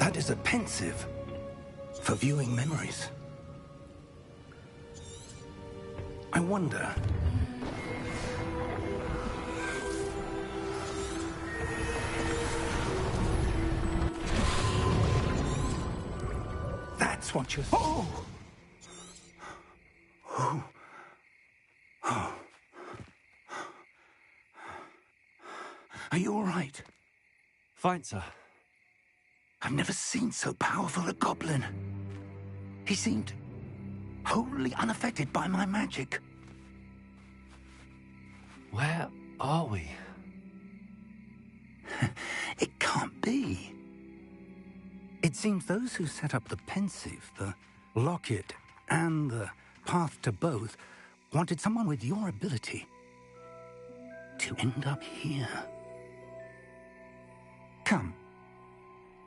That is a pensive for viewing memories. I wonder... That's what you're... Oh! Oh! Oh. Are you all right? Fine, sir. I've never seen so powerful a goblin. He seemed wholly unaffected by my magic. Where are we? It can't be. It seems those who set up the pensive, the locket, and the path to both wanted someone with your ability to end up here. Come.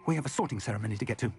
We have a sorting ceremony to get to.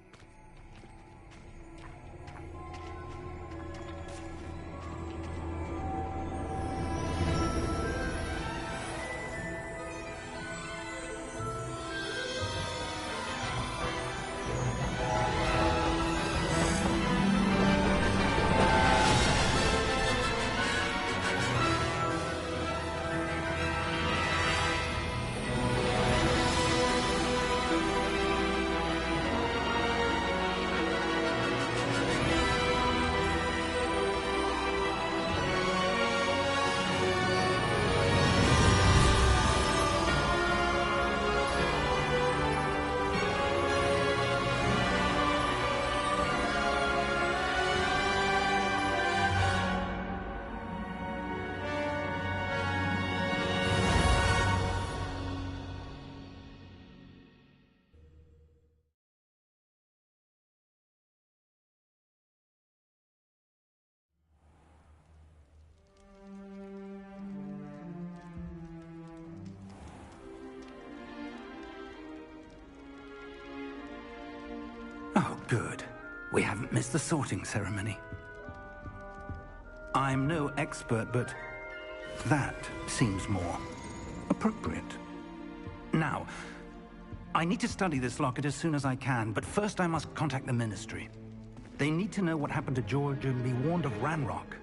Oh, good. We haven't missed the sorting ceremony. I'm no expert, but that seems more appropriate. Now, I need to study this locket as soon as I can, but first I must contact the Ministry. They need to know what happened to George and be warned of Ranrock.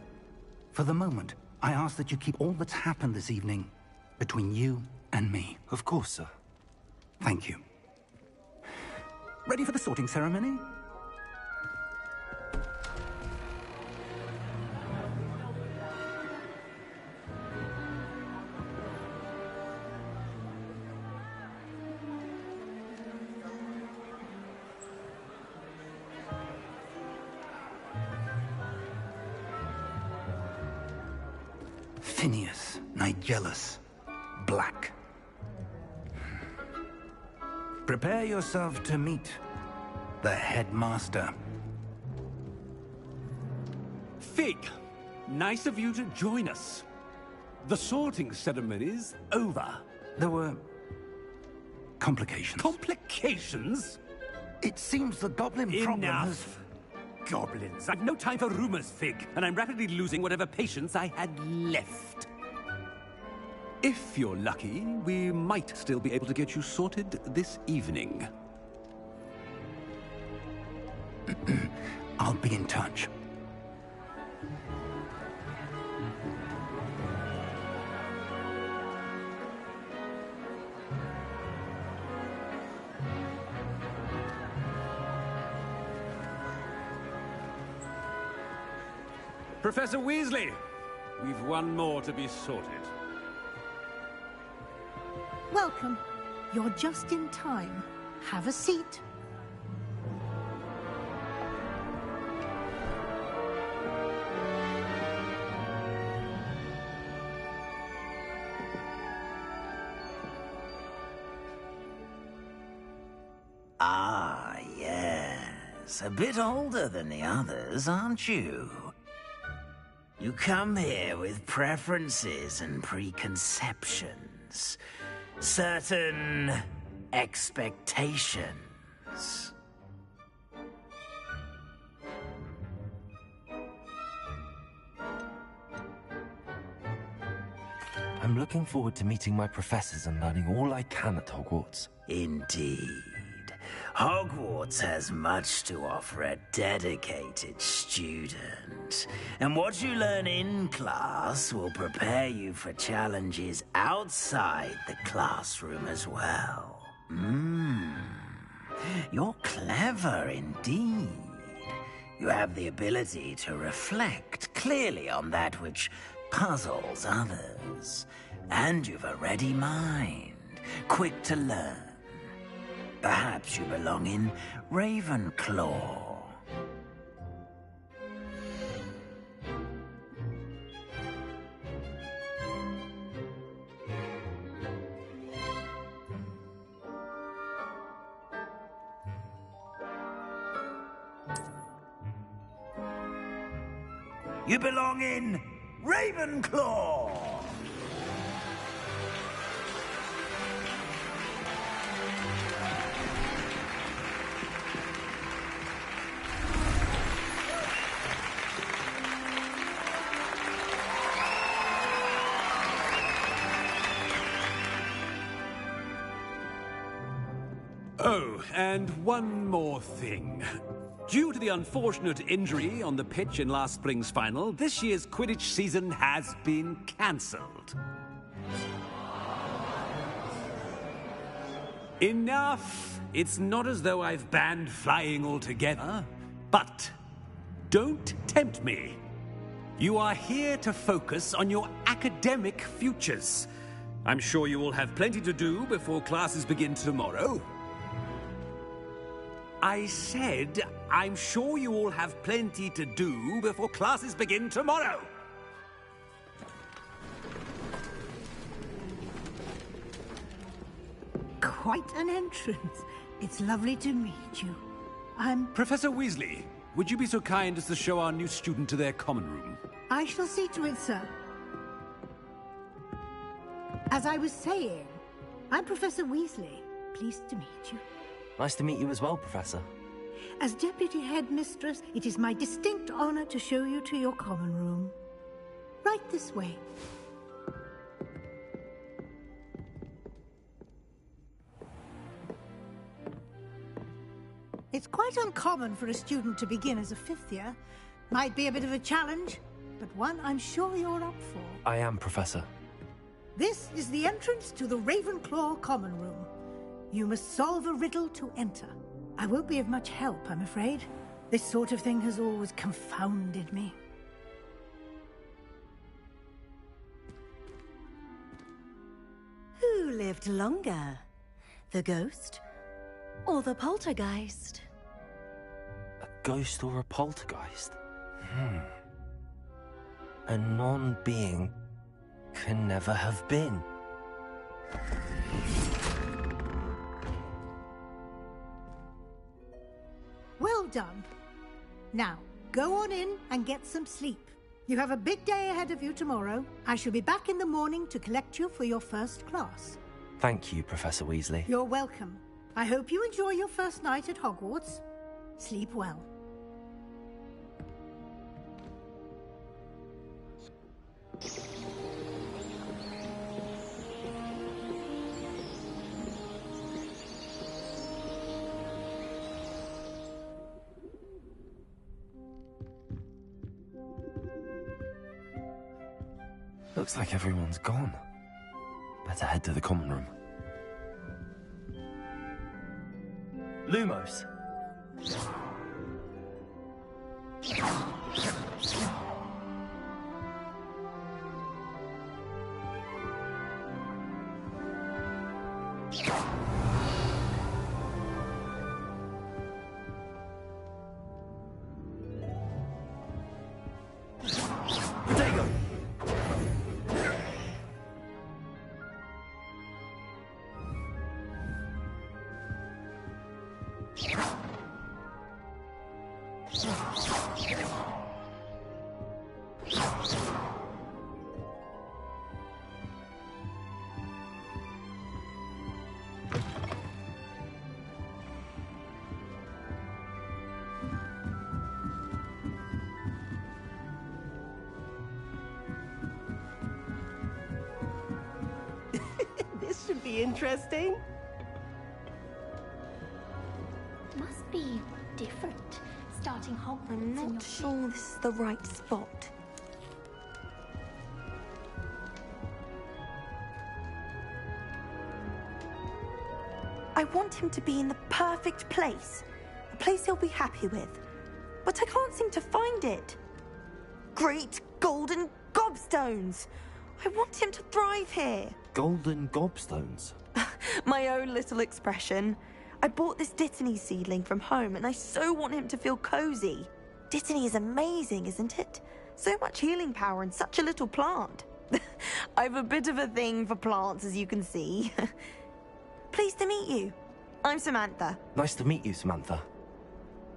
For the moment, I ask that you keep all that's happened this evening between you and me. Of course, sir. Thank you. Ready for the sorting ceremony? Phineas, Nigellus, Black. Prepare yourself to meet the headmaster. Fig, nice of you to join us. The sorting ceremony's over. There were complications. Complications? It seems the goblin problem has... Enough. Goblins. I've no time for rumors, Fig, and I'm rapidly losing whatever patience I had left. If you're lucky, we might still be able to get you sorted this evening. I'll be in touch. Professor Weasley, we've one more to be sorted. Welcome. You're just in time. Have a seat. Ah, yes. A bit older than the others, aren't you? You come here with preferences and preconceptions. Certain expectations. I'm looking forward to meeting my professors and learning all I can at Hogwarts. Indeed. Hogwarts has much to offer a dedicated student, and what you learn in class will prepare you for challenges outside the classroom as well. You're clever indeed. You have the ability to reflect clearly on that which puzzles others, and you've a ready mind, quick to learn. Perhaps you belong in Ravenclaw. You belong in Ravenclaw! Oh, and one more thing. Due to the unfortunate injury on the pitch in last spring's final, this year's Quidditch season has been cancelled. Enough! It's not as though I've banned flying altogether, but don't tempt me. You are here to focus on your academic futures. I'm sure you will have plenty to do before classes begin tomorrow. I said, I'm sure you all have plenty to do before classes begin tomorrow. Quite an entrance. It's lovely to meet you. Professor Weasley, would you be so kind as to show our new student to their common room? I shall see to it, sir. As I was saying, I'm Professor Weasley. Pleased to meet you. Nice to meet you as well, Professor. As Deputy Headmistress, it is my distinct honor to show you to your common room. Right this way. It's quite uncommon for a student to begin as a fifth year. Might be a bit of a challenge, but one I'm sure you're up for. I am, Professor. This is the entrance to the Ravenclaw common room. You must solve a riddle to enter. I won't be of much help, I'm afraid. This sort of thing has always confounded me. Who lived longer? The ghost or the poltergeist? A ghost or a poltergeist? A non-being can never have been. Well done. Now, go on in and get some sleep. You have a big day ahead of you tomorrow. I shall be back in the morning to collect you for your first class. Thank you, Professor Weasley. You're welcome. I hope you enjoy your first night at Hogwarts. Sleep well. Looks like everyone's gone. Better head to the common room. Lumos! This should be interesting. be different, starting Hogwarts. I'm not sure this is the right spot. I want him to be in the perfect place. A place he'll be happy with. But I can't seem to find it. Great golden gobstones! I want him to thrive here. Golden gobstones? My own little expression. I bought this Dittany seedling from home and I so want him to feel cozy. Dittany is amazing, isn't it? So much healing power in such a little plant. I've a bit of a thing for plants, as you can see. Pleased to meet you. I'm Samantha. Nice to meet you, Samantha.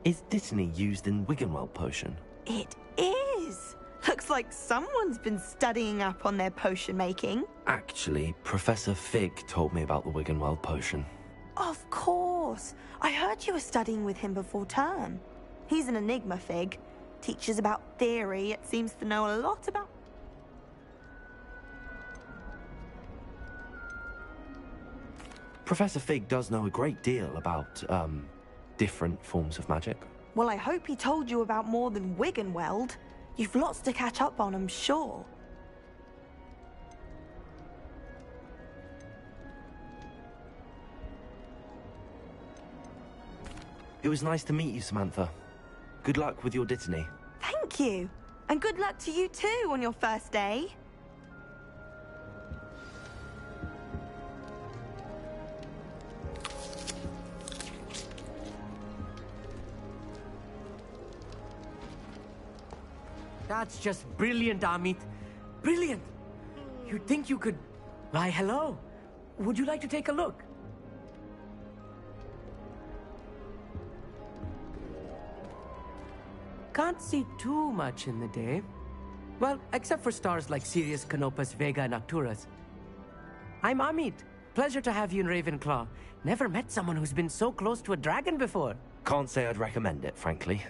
Is Dittany used in Wiggenweld potion? It is. Looks like someone's been studying up on their potion making. Actually, Professor Fig told me about the Wiggenweld potion. Of course. I heard you were studying with him before term. He's an enigma, Fig. Teaches about theory, yet seems to know a lot about... Professor Fig does know a great deal about, different forms of magic. Well, I hope he told you about more than Wiggenweld. You've lots to catch up on, I'm sure. It was nice to meet you, Samantha. Good luck with your Dittany. Thank you. And good luck to you too on your first day. That's just brilliant, Amit. Brilliant! You'd think you could... Why, hello. Would you like to take a look? Can't see too much in the day. Well, except for stars like Sirius, Canopus, Vega, and Arcturus. I'm Amit. Pleasure to have you in Ravenclaw. Never met someone who's been so close to a dragon before. Can't say I'd recommend it, frankly.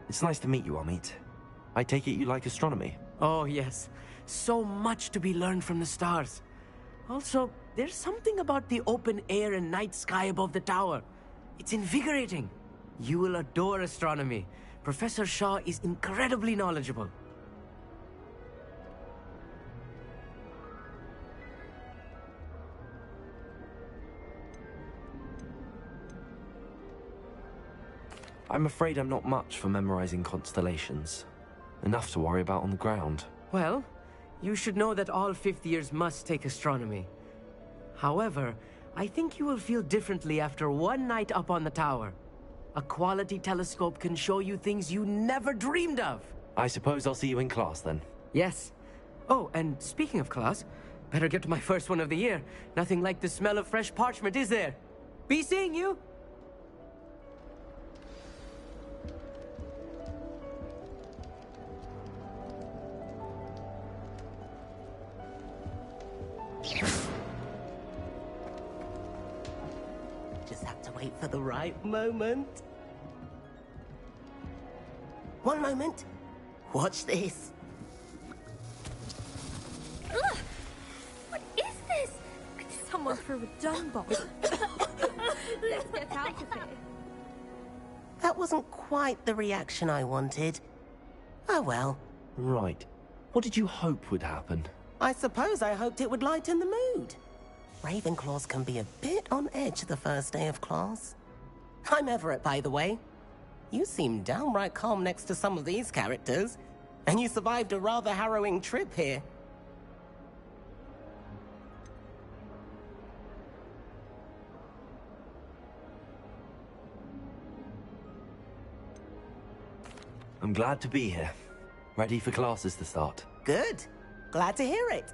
It's nice to meet you, Amit. I take it you like astronomy? Oh, yes. So much to be learned from the stars. Also, there's something about the open air and night sky above the tower. It's invigorating. You will adore astronomy. Professor Shaw is incredibly knowledgeable. I'm afraid I'm not much for memorizing constellations. Enough to worry about on the ground. Well, you should know that all fifth years must take astronomy. However, I think you will feel differently after one night up on the tower. A quality telescope can show you things you never dreamed of. I suppose I'll see you in class then. Yes. Oh, and speaking of class, better get to my first one of the year. Nothing like the smell of fresh parchment, is there? Be seeing you! Just have to wait for the right moment. One moment. Watch this. Ugh! What is this? Someone threw a dung bomb. Let's get out of here. That wasn't quite the reaction I wanted. Oh well. Right. What did you hope would happen? I suppose I hoped it would lighten the mood. Ravenclaws can be a bit on edge the first day of class. I'm Everett, by the way. You seem downright calm next to some of these characters, and you survived a rather harrowing trip here. I'm glad to be here. Ready for classes to start. Good. Glad to hear it.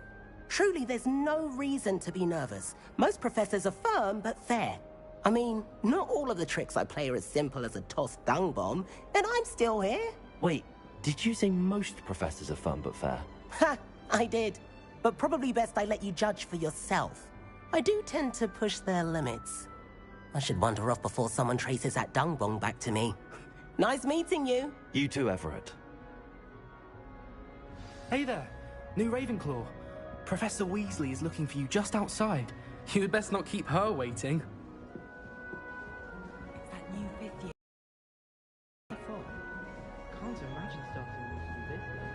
Truly, there's no reason to be nervous. Most professors are firm but fair. I mean, not all of the tricks I play are as simple as a tossed dung bomb, and I'm still here. Wait, did you say most professors are fun but fair? Ha! I did. But probably best I let you judge for yourself. I do tend to push their limits. I should wander off before someone traces that dung bomb back to me. Nice meeting you. You too, Everett. Hey there, new Ravenclaw. Professor Weasley is looking for you just outside. You'd best not keep her waiting. to imagine starting a to do this.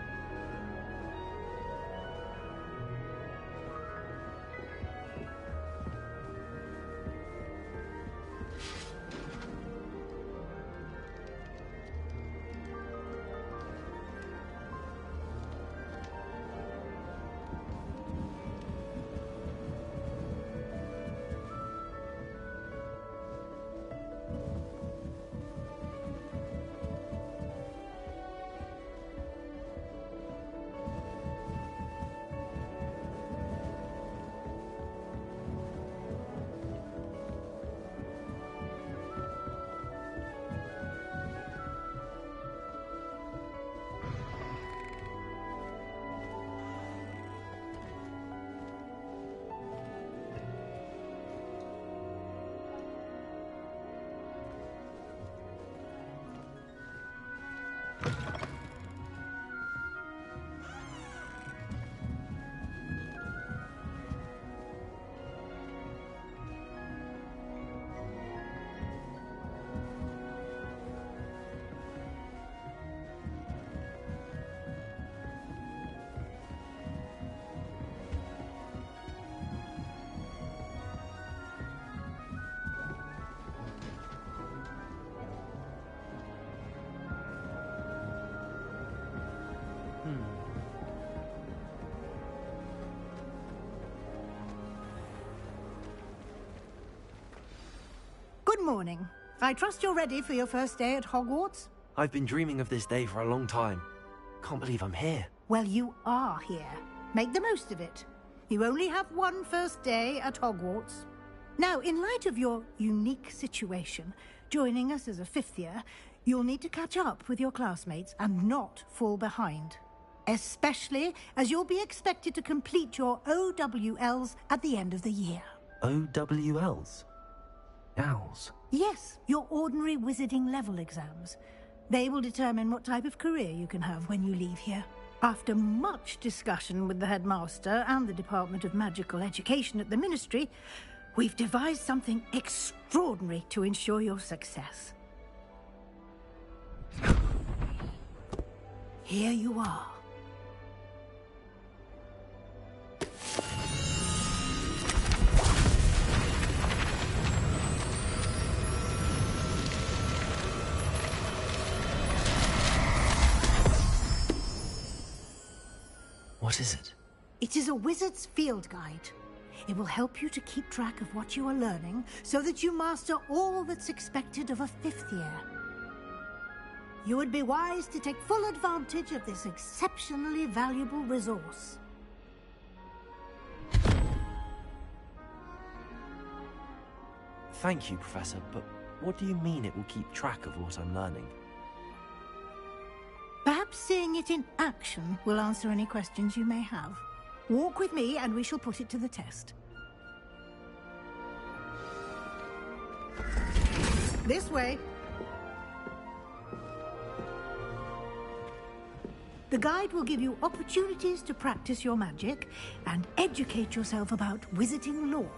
Good morning. I trust you're ready for your first day at Hogwarts? I've been dreaming of this day for a long time. Can't believe I'm here. Well, you are here. Make the most of it. You only have one first day at Hogwarts. Now, in light of your unique situation, joining us as a fifth year, you'll need to catch up with your classmates and not fall behind. Especially as you'll be expected to complete your OWLs at the end of the year. OWLs? Owls? Yes, your ordinary wizarding level exams. They will determine what type of career you can have when you leave here. After much discussion with the headmaster and the Department of Magical Education at the Ministry, we've devised something extraordinary to ensure your success. Here you are. What is it? It is a wizard's field guide. It will help you to keep track of what you are learning so that you master all that's expected of a fifth year. You would be wise to take full advantage of this exceptionally valuable resource. Thank you, Professor, but what do you mean it will keep track of what I'm learning? Perhaps seeing it in action will answer any questions you may have. Walk with me and we shall put it to the test. This way. The guide will give you opportunities to practice your magic and educate yourself about wizarding lore.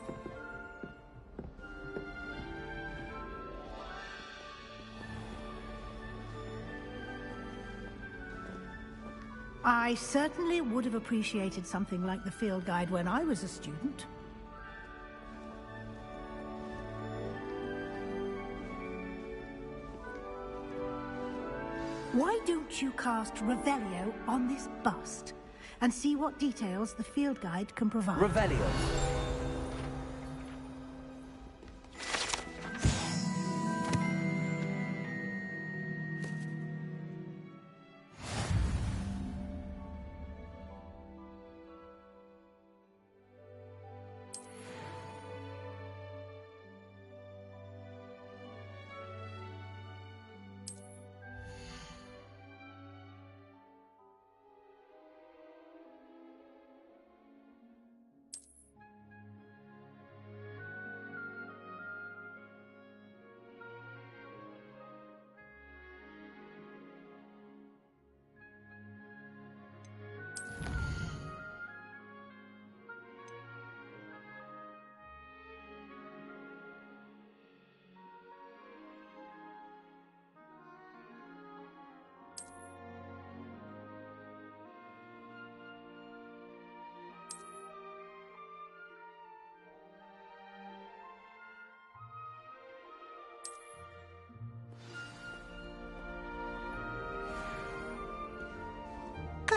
I certainly would have appreciated something like the field guide when I was a student. Why don't you cast Revelio on this bust and see what details the field guide can provide? Revelio.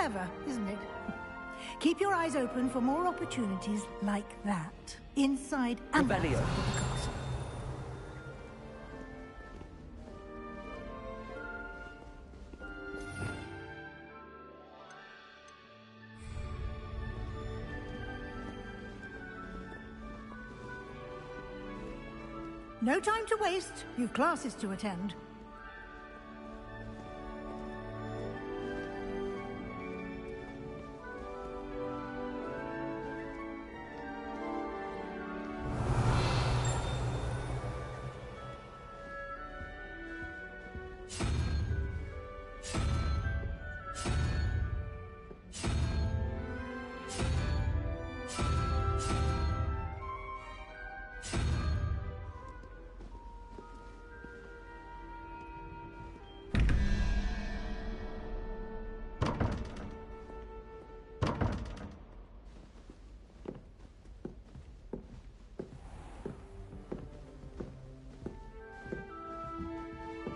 Clever, isn't it? Keep your eyes open for more opportunities like that, inside and Revelio. outside of the castle. No time to waste. You've classes to attend.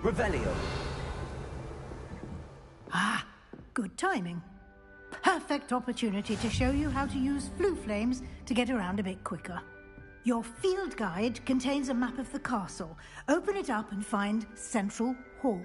Revelio. Ah, good timing. Perfect opportunity to show you how to use flue flames to get around a bit quicker. Your field guide contains a map of the castle. Open it up and find Central Hall.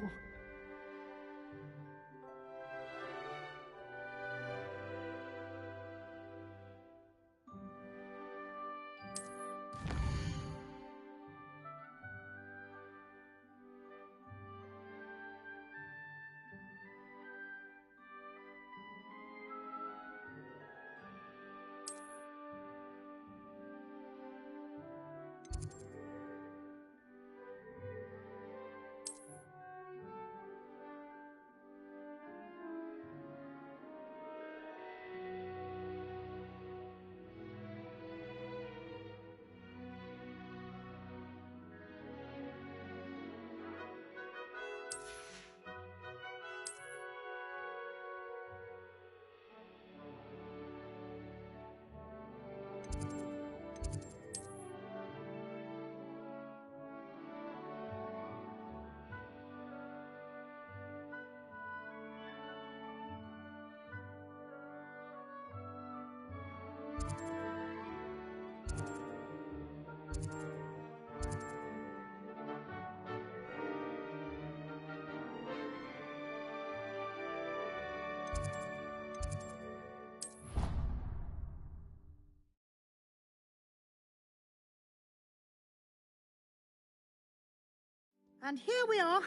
And here we are.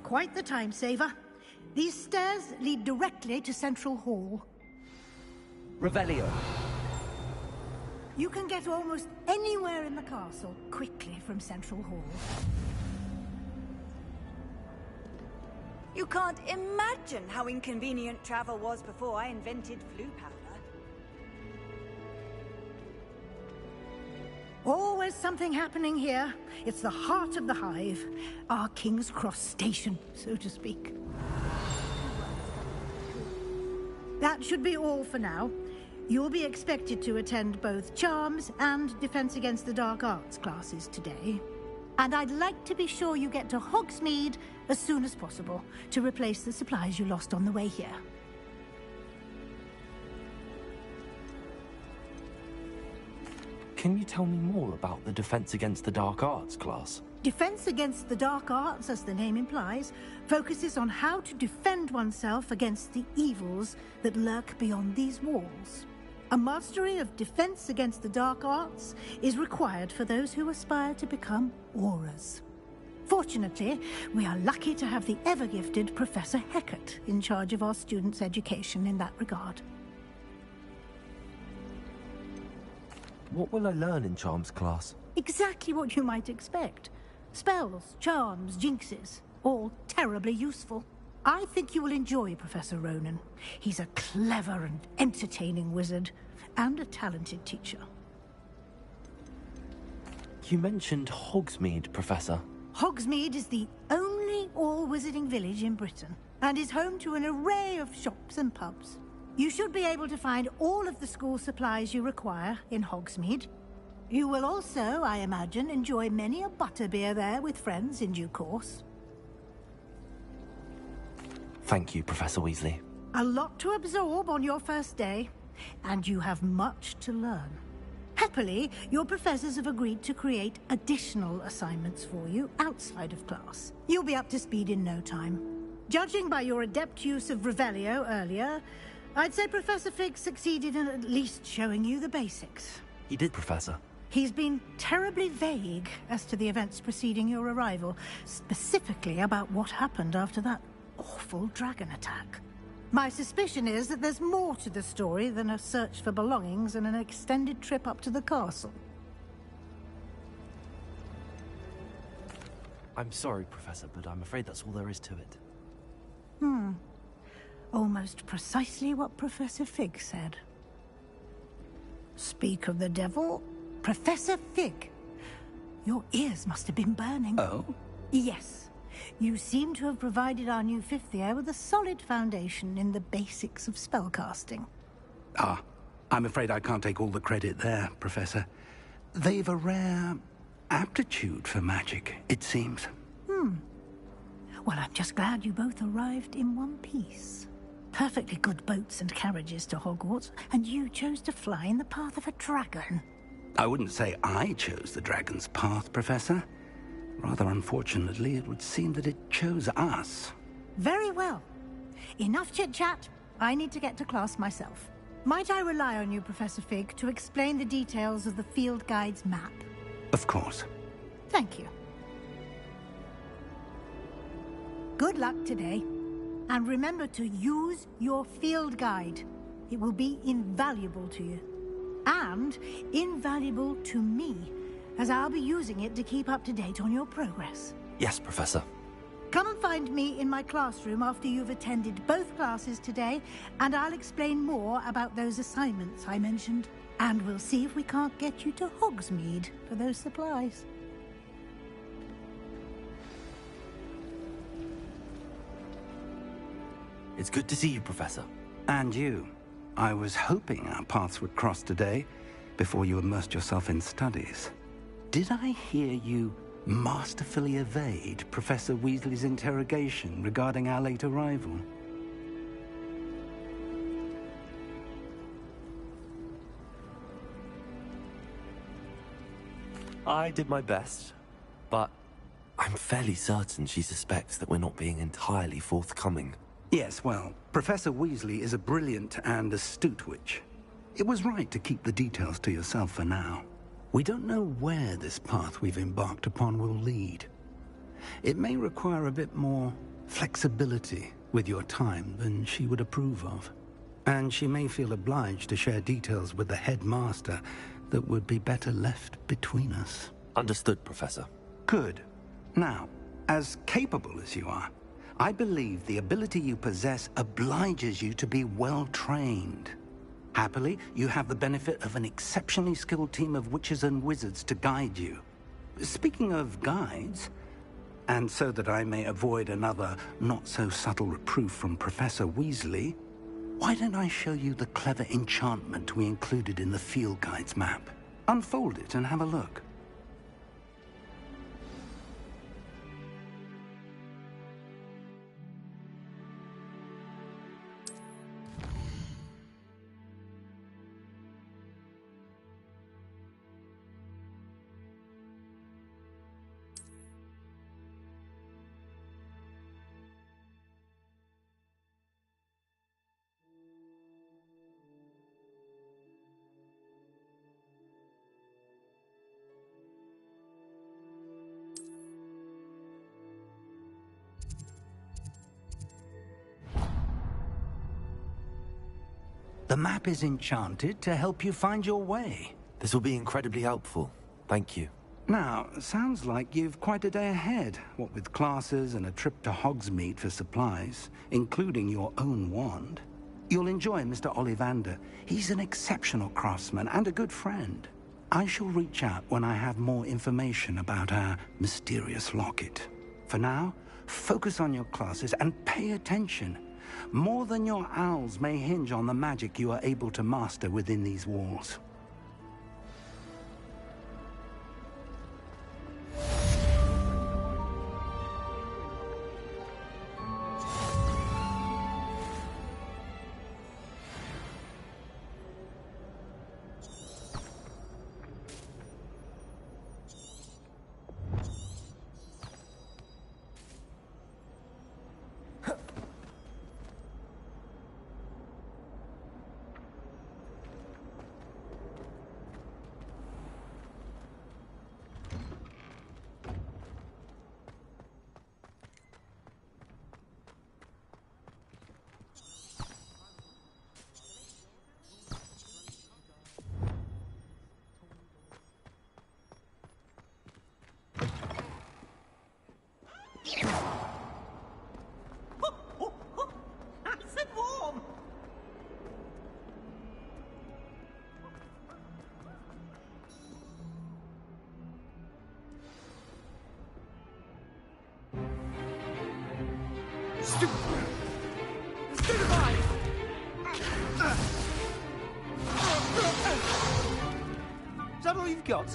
Quite the time saver. These stairs lead directly to Central Hall. Revelio. You can get almost anywhere in the castle quickly from Central Hall. You can't imagine how inconvenient travel was before I invented flue powder. Always something happening here. It's the heart of the hive. Our King's Cross station, so to speak. That should be all for now. You'll be expected to attend both Charms and Defense Against the Dark Arts classes today. And I'd like to be sure you get to Hogsmeade as soon as possible to replace the supplies you lost on the way here. Can you tell me more about the Defense Against the Dark Arts class? Defense Against the Dark Arts, as the name implies, focuses on how to defend oneself against the evils that lurk beyond these walls. A mastery of Defense Against the Dark Arts is required for those who aspire to become Aurors. Fortunately, we are lucky to have the ever-gifted Professor Hecat in charge of our students' education in that regard. What will I learn in Charms class? Exactly what you might expect. Spells, charms, jinxes, all terribly useful. I think you will enjoy Professor Ronan. He's a clever and entertaining wizard, and a talented teacher. You mentioned Hogsmeade, Professor. Hogsmeade is the only all-wizarding village in Britain, and is home to an array of shops and pubs. You should be able to find all of the school supplies you require in Hogsmeade. You will also, I imagine, enjoy many a butterbeer there with friends in due course. Thank you, Professor Weasley. A lot to absorb on your first day, and you have much to learn. Happily, your professors have agreed to create additional assignments for you outside of class. You'll be up to speed in no time. Judging by your adept use of Revelio earlier, I'd say Professor Fig succeeded in at least showing you the basics. He did, Professor. He's been terribly vague as to the events preceding your arrival, specifically about what happened after that awful dragon attack. My suspicion is that there's more to the story than a search for belongings and an extended trip up to the castle. I'm sorry, Professor, but I'm afraid that's all there is to it. Almost precisely what Professor Fig said. Speak of the devil, Professor Fig. Your ears must have been burning. Oh? Yes. You seem to have provided our new fifth year with a solid foundation in the basics of spellcasting. Ah, I'm afraid I can't take all the credit there, Professor. They've a rare aptitude for magic, it seems. Well, I'm just glad you both arrived in one piece. Perfectly good boats and carriages to Hogwarts, and you chose to fly in the path of a dragon. I wouldn't say I chose the dragon's path, Professor. Rather unfortunately, it would seem that it chose us. Very well. Enough chit-chat. I need to get to class myself. Might I rely on you, Professor Fig, to explain the details of the field guide's map? Of course. Thank you. Good luck today. And remember to use your field guide. It will be invaluable to you. And invaluable to me, as I'll be using it to keep up to date on your progress. Yes, Professor. Come and find me in my classroom after you've attended both classes today, and I'll explain more about those assignments I mentioned. And we'll see if we can't get you to Hogsmeade for those supplies. It's good to see you, Professor. And you. I was hoping our paths would cross today, before you immersed yourself in studies. Did I hear you masterfully evade Professor Weasley's interrogation regarding our late arrival? I did my best, but I'm fairly certain she suspects that we're not being entirely forthcoming. Yes, well, Professor Weasley is a brilliant and astute witch. It was right to keep the details to yourself for now. We don't know where this path we've embarked upon will lead. It may require a bit more flexibility with your time than she would approve of. And she may feel obliged to share details with the headmaster that would be better left between us. Understood, Professor. Good. Now, as capable as you are, I believe the ability you possess obliges you to be well-trained. Happily, you have the benefit of an exceptionally skilled team of witches and wizards to guide you. Speaking of guides, and so that I may avoid another not-so-subtle reproof from Professor Weasley, why don't I show you the clever enchantment we included in the field guide's map? Unfold it and have a look. The map is enchanted to help you find your way. This will be incredibly helpful. Thank you. Now, sounds like you've quite a day ahead, what with classes and a trip to Hogsmeade for supplies, including your own wand. You'll enjoy Mr. Ollivander. He's an exceptional craftsman and a good friend. I shall reach out when I have more information about our mysterious locket. For now, focus on your classes and pay attention. More than your owls may hinge on the magic you are able to master within these walls. Stupefy! Is that all you've got?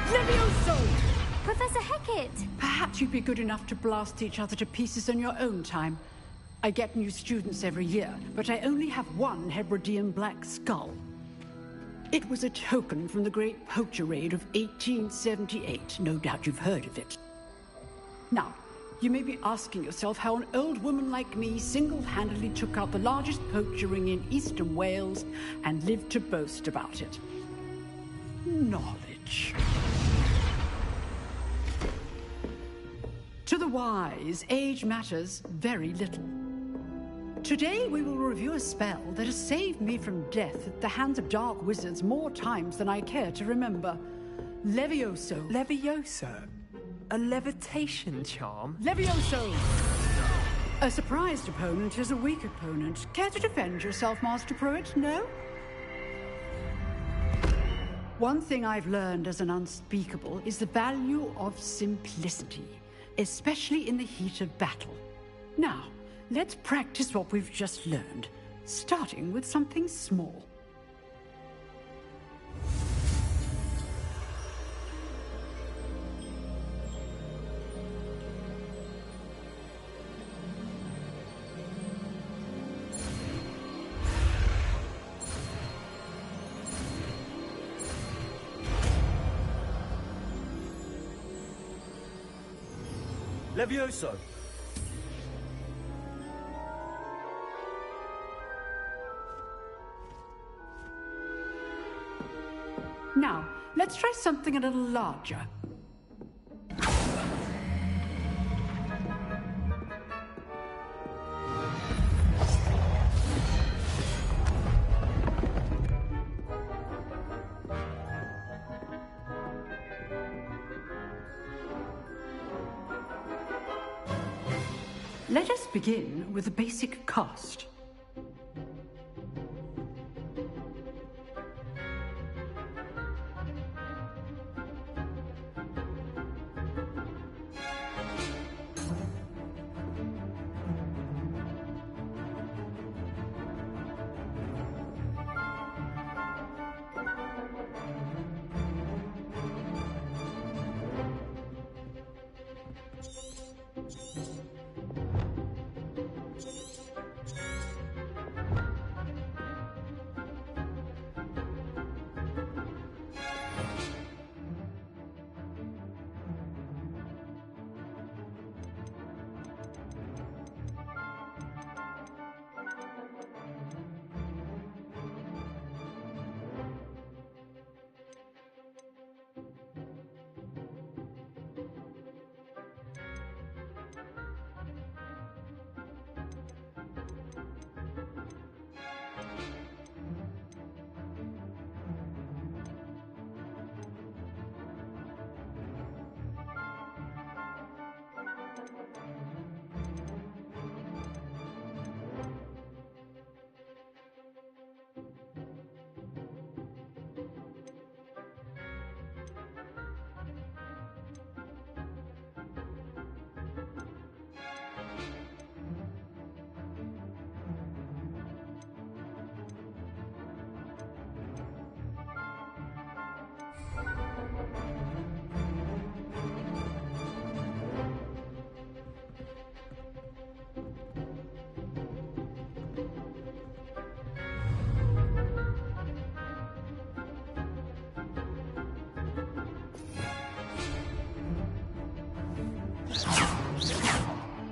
Levioso! Professor Hecat! Perhaps you'd be good enough to blast each other to pieces in your own time. I get new students every year, but I only have one Hebridean black skull. It was a token from the Great Poacher Raid of 1878. No doubt you've heard of it. Now, you may be asking yourself how an old woman like me single-handedly took out the largest poacher ring in eastern Wales and lived to boast about it. Knowledge. To the wise, age matters very little. Today we will review a spell that has saved me from death at the hands of dark wizards more times than I care to remember. Levioso. Levioso? A levitation charm? Levioso! A surprised opponent is a weak opponent. Care to defend yourself, Master Pruitt? No? One thing I've learned as an unspeakable is the value of simplicity, especially in the heat of battle. Now, let's practice what we've just learned, starting with something small. Levioso! Now, let's try something a little larger. Let us begin with the basic cast.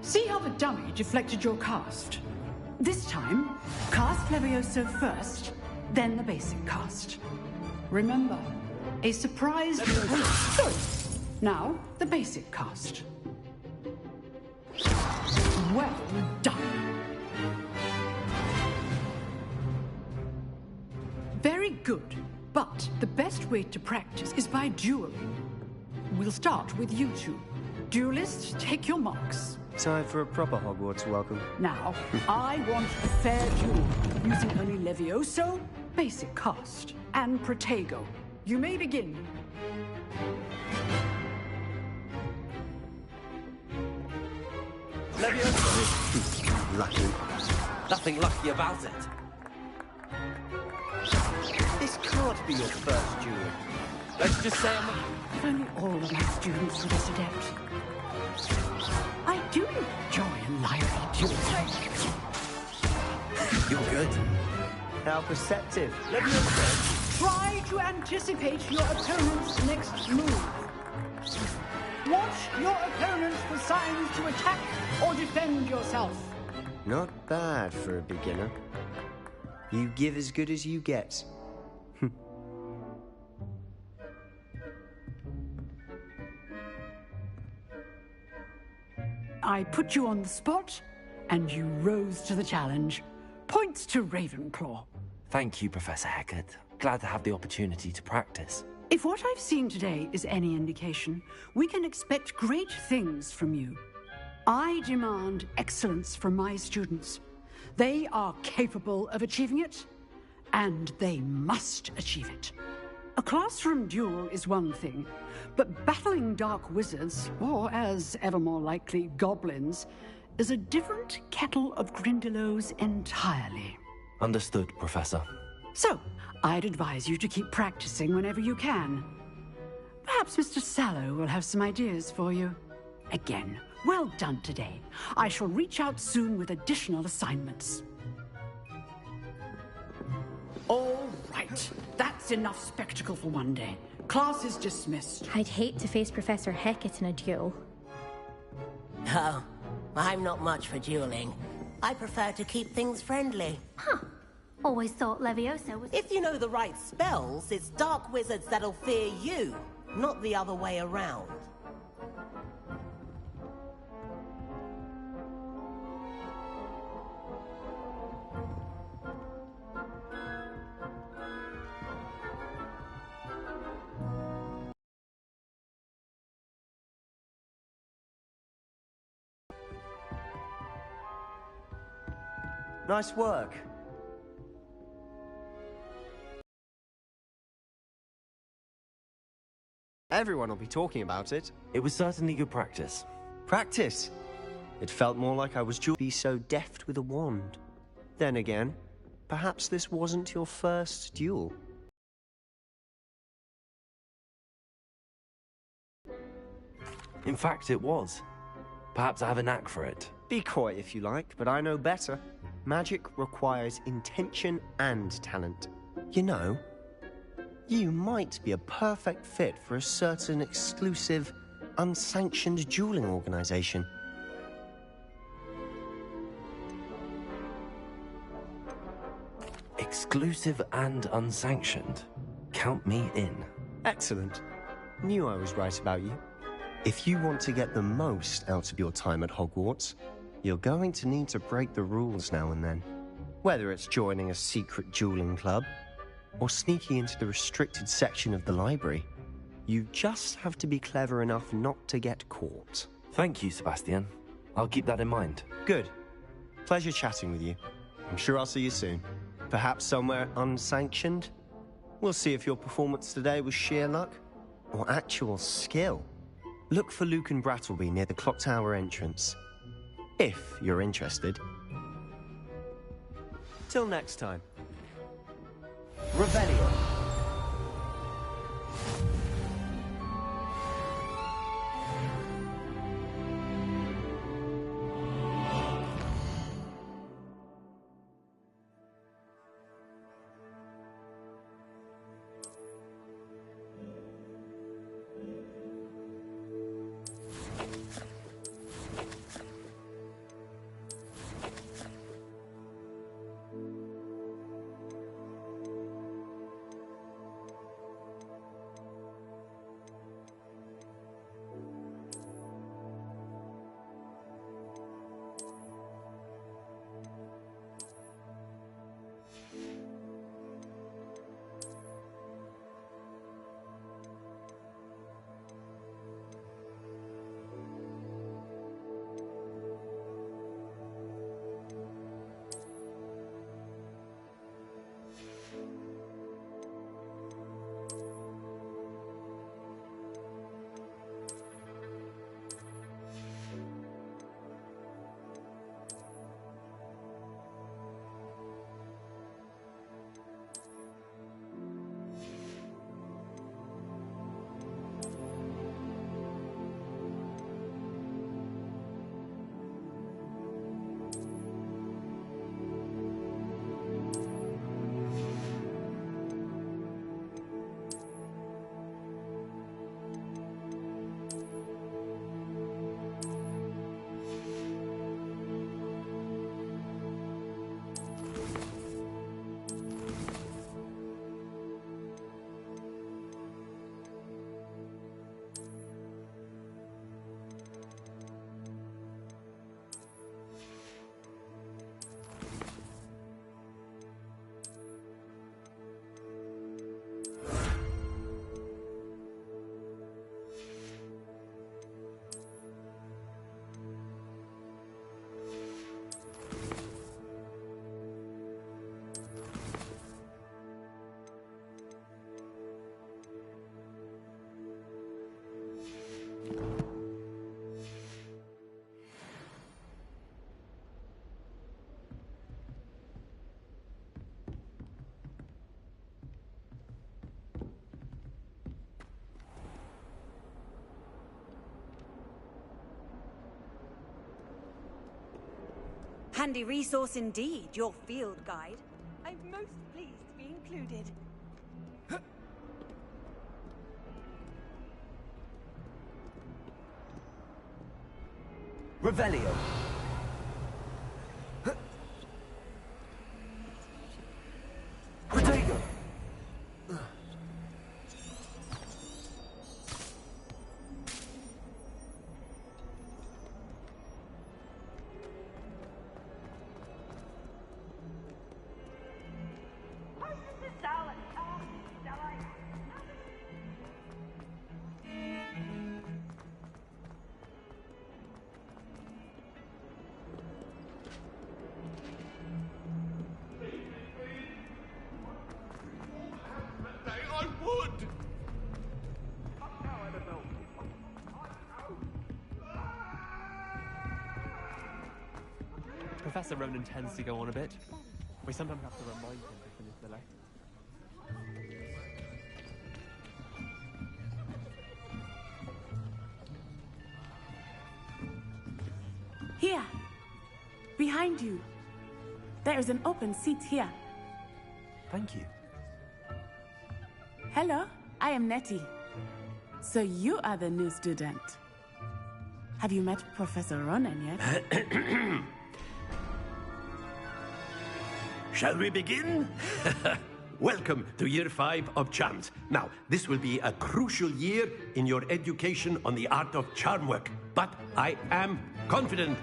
See how the dummy deflected your cast? This time, cast Levioso first, then the basic cast. Remember, a surprise... Good. Now, the basic cast. Well done. Very good, but the best way to practice is by dueling. We'll start with you two. Duelists, take your marks. Time for a proper Hogwarts welcome. Now, I want a fair duel, using only Levioso, basic cast, and Protego. You may begin. Levioso! Lucky. Nothing lucky about it. This can't be your first duel. Let's just say I'm a... If only all of my students were this adept. I do enjoy a lively duel. You're good. How perceptive. Levioso! Try to anticipate your opponent's next move. Watch your opponent for signs to attack or defend yourself. Not bad for a beginner. You give as good as you get. I put you on the spot, and you rose to the challenge. Points to Ravenclaw. Thank you, Professor Hecat. Glad to have the opportunity to practice. If what I've seen today is any indication, we can expect great things from you. I demand excellence from my students. They are capable of achieving it, and they must achieve it. A classroom duel is one thing, but battling dark wizards, or as ever more likely, goblins, is a different kettle of Grindylows entirely. Understood, Professor. So, I'd advise you to keep practicing whenever you can. Perhaps Mr. Sallow will have some ideas for you. Again, well done today. I shall reach out soon with additional assignments. All right. That's enough spectacle for one day. Class is dismissed. I'd hate to face Professor Hecat in a duel. Oh, I'm not much for dueling. I prefer to keep things friendly. Huh. Always thought Levioso was... If you know the right spells, it's dark wizards that'll fear you, not the other way around. Nice work. Everyone will be talking about it. It was certainly good practice. Practice. It felt more like I was to be so deft with a wand. Then again, perhaps this wasn't your first duel. In fact, it was. Perhaps I have a knack for it. Be coy if you like, but I know better. Magic requires intention and talent. You know, you might be a perfect fit for a certain exclusive, unsanctioned dueling organization. Exclusive and unsanctioned. Count me in. Excellent. Knew I was right about you. If you want to get the most out of your time at Hogwarts, you're going to need to break the rules now and then. Whether it's joining a secret dueling club, or sneaking into the restricted section of the library, you just have to be clever enough not to get caught. Thank you, Sebastian. I'll keep that in mind. Good. Pleasure chatting with you. I'm sure I'll see you soon. Perhaps somewhere unsanctioned? We'll see if your performance today was sheer luck, or actual skill. Look for Luke and Brattleby near the clock tower entrance. If you're interested. Till next time. Revelio. handy resource indeed, your field guide. I'm most pleased to be included. Revelio. Protego. Professor Ronan tends to go on a bit. We sometimes have to remind him to finish the lesson. Here! Behind you. There is an open seat here. Thank you. Hello, I am Nettie. So you are the new student. Have you met Professor Ronan yet? Shall we begin? Welcome to Year 5 of Charms. Now, this will be a crucial year in your education on the art of charm work. But I am confident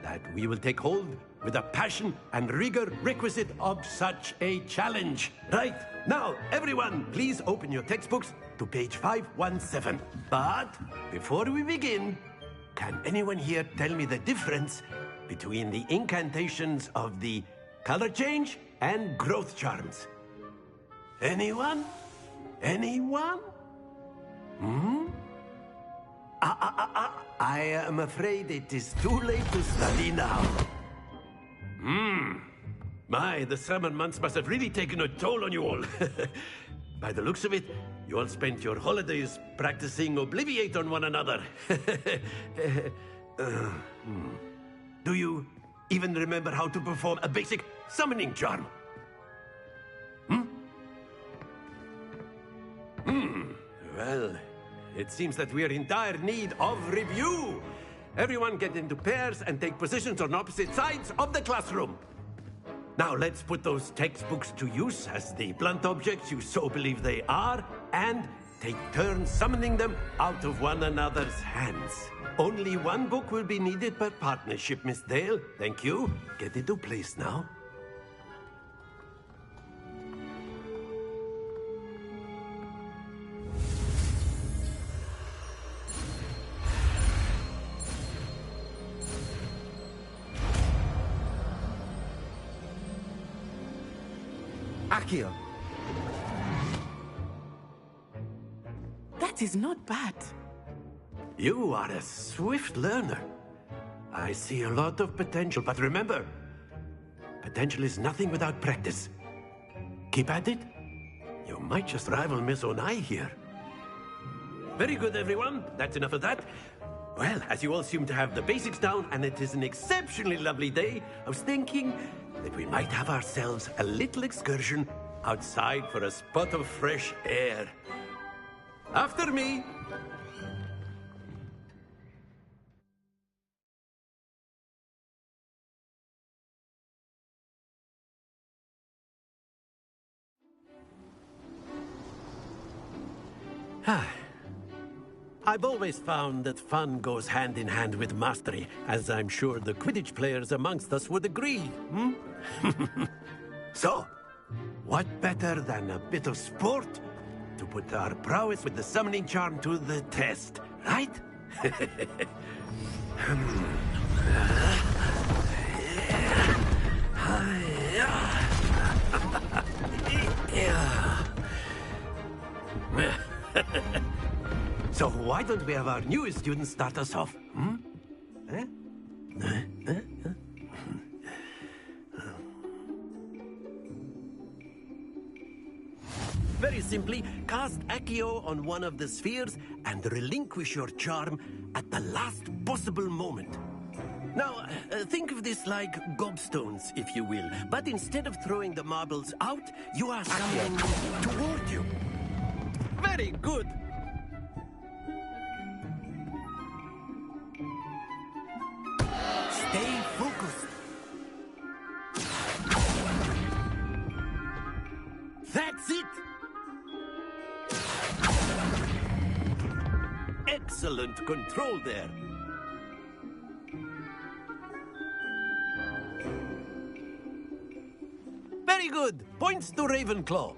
that we will take hold with the passion and rigor requisite of such a challenge. Right, now, everyone, please open your textbooks to page 517. But before we begin, can anyone here tell me the difference between the incantations of the color change and growth charms? Anyone? Anyone? I am afraid it is too late to study now. My, the summer months must have really taken a toll on you all. By the looks of it, you all spent your holidays practicing Obliviate on one another. Do you even remember how to perform a basic summoning charm? Well, it seems that we are in dire need of review. Everyone get into pairs and take positions on opposite sides of the classroom. Now let's put those textbooks to use as the blunt objects you so believe they are, and take turns summoning them out of one another's hands. Only one book will be needed per partnership, Miss Dale. Thank you. Get into place now. Accio. That is not bad. You are a swift learner. I see a lot of potential, but remember, potential is nothing without practice. Keep at it. You might just rival Miss Onai here. Very good, everyone. That's enough of that. Well, as you all seem to have the basics down, and it is an exceptionally lovely day, I was thinking that we might have ourselves a little excursion outside for a spot of fresh air. After me. I've always found that fun goes hand in hand with mastery, as I'm sure the Quidditch players amongst us would agree. So, what better than a bit of sport to put our prowess with the summoning charm to the test, right? So why don't we have our newest student start us off? Very simply, cast Accio on one of the spheres and relinquish your charm at the last possible moment. Now, think of this like gobstones, if you will. But instead of throwing the marbles out, you are summoning them toward you. Very good. Stay focused. That's it. Excellent control there. Very good. Points to Ravenclaw.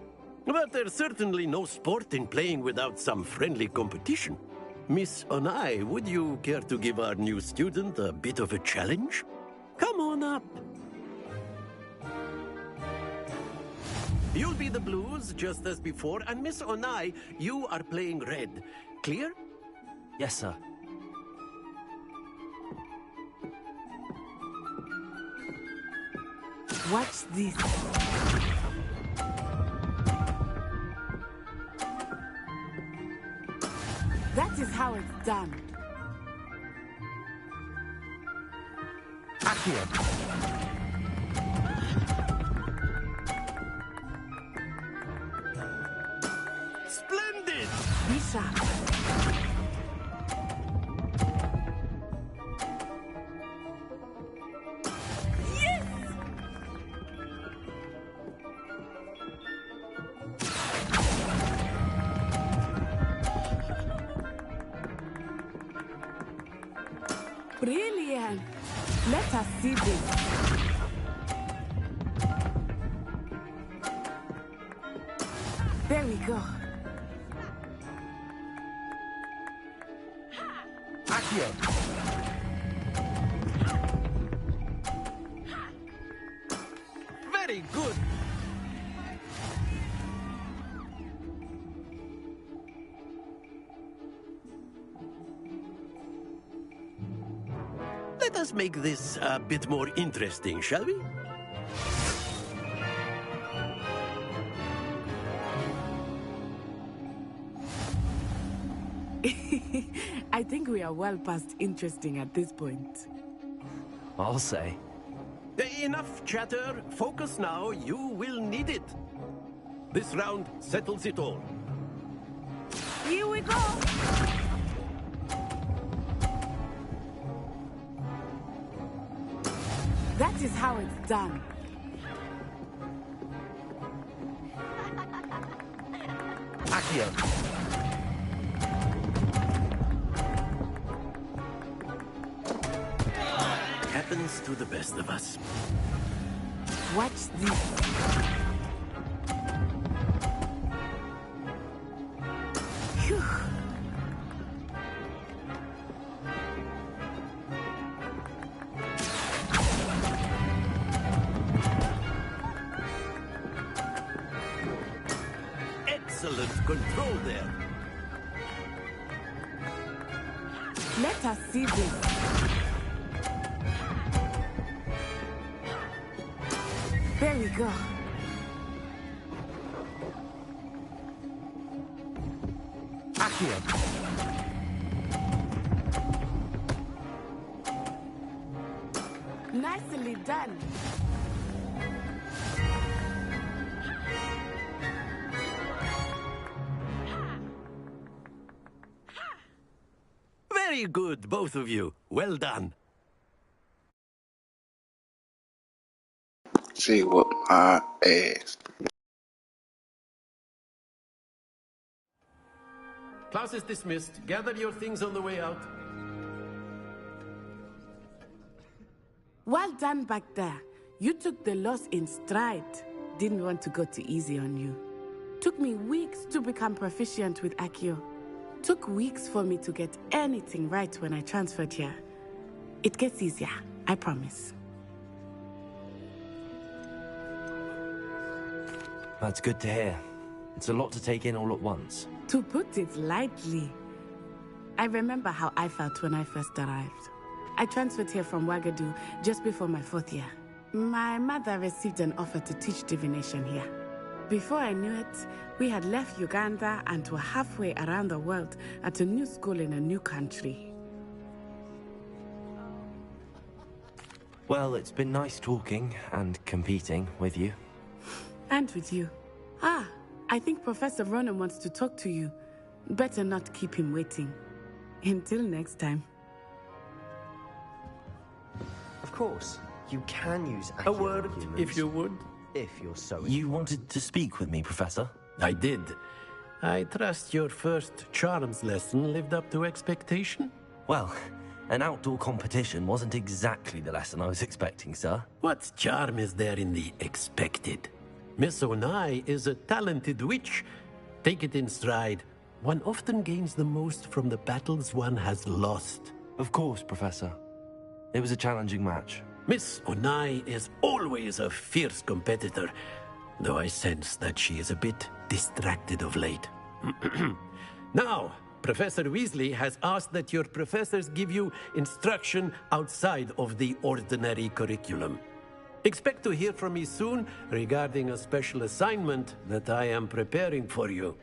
But there's certainly no sport in playing without some friendly competition. Miss Onai, would you care to give our new student a bit of a challenge? Come on up. You'll be the blues, just as before, and Miss Onai, you are playing red. Clear? Yes, sir. Watch this. That is how it's done. Accio. Splendid! Be sharp. Brilliant! Let us see this. There we go. Accio. Very good. Let us make this a bit more interesting, shall we? I think we are well past interesting at this point. I'll say. Enough chatter. Focus now. You will need it. This round settles it all. Here we go! That is how it's done. Accio. Happens to the best of us. Watch this. Phew. Excellent control there. Let us see this. There we go. Accio. Nicely done. Very good, both of you. Well done. See what my ass. Class is dismissed. Gather your things on the way out. Well done back there. You took the loss in stride. Didn't want to go too easy on you. Took me weeks to become proficient with Accio. Took weeks for me to get anything right when I transferred here. It gets easier, I promise. That's good to hear. It's a lot to take in all at once. To put it lightly, I remember how I felt when I first arrived. I transferred here from Wagadu just before my 4th year. My mother received an offer to teach divination here. Before I knew it, we had left Uganda and were halfway around the world at a new school in a new country. Well, it's been nice talking and competing with you. And with you. Ah, I think Professor Ronan wants to talk to you. Better not keep him waiting. Until next time. Of course, you can use A accurate word, humans, if you would. If you're so You wanted to speak with me, Professor? I did. I trust your first charms lesson lived up to expectation? Well, an outdoor competition wasn't exactly the lesson I was expecting, sir. What charm is there in the expected? Miss Onai is a talented witch. Take it in stride. One often gains the most from the battles one has lost. Of course, Professor. It was a challenging match. Miss Onai is always a fierce competitor, though I sense that she is a bit distracted of late. Now, Professor Weasley has asked that your professors give you instruction outside of the ordinary curriculum. Expect to hear from me soon regarding a special assignment that I am preparing for you.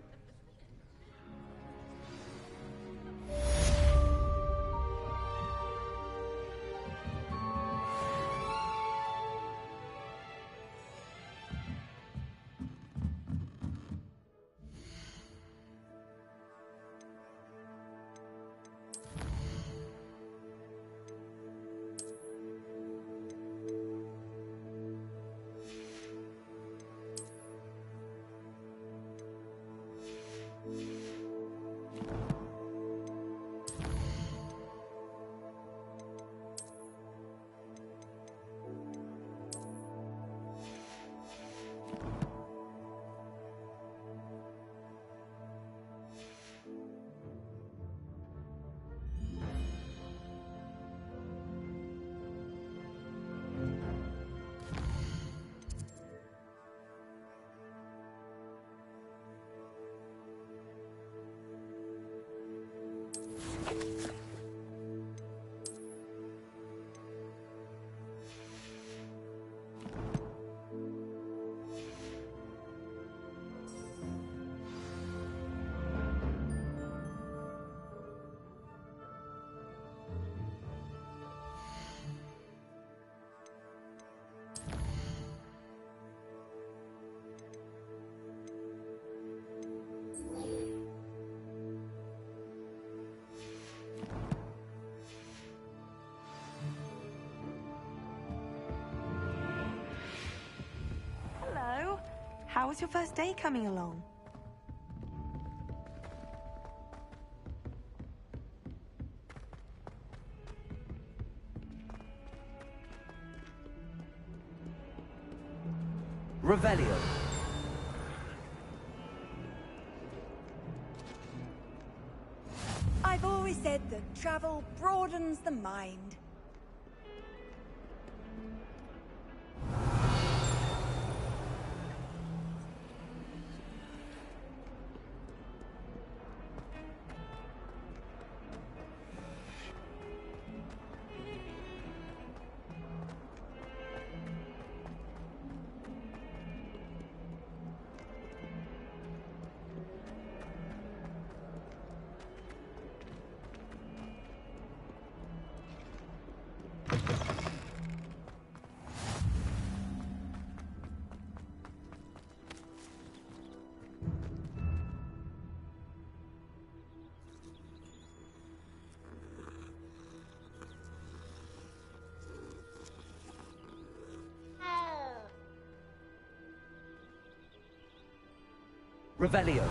How was your first day coming along? Revelio. I've always said that travel broadens the mind. Revelio.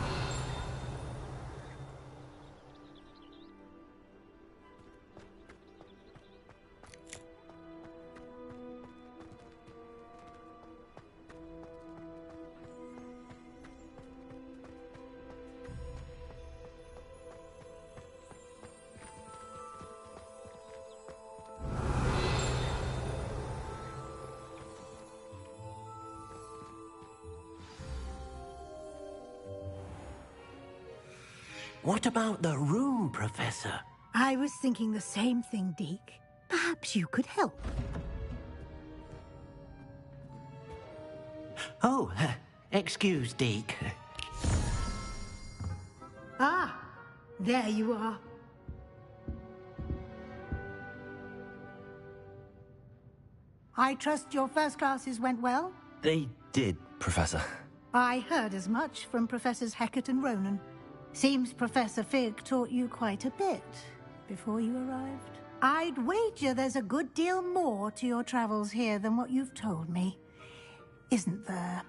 What about the room, Professor? I was thinking the same thing, Deke. Perhaps you could help. Oh, excuse, Deke. Ah, there you are. I trust your first classes went well? They did, Professor. I heard as much from Professors Hecat and Ronan. Seems Professor Fig taught you quite a bit before you arrived. I'd wager there's a good deal more to your travels here than what you've told me. Isn't there?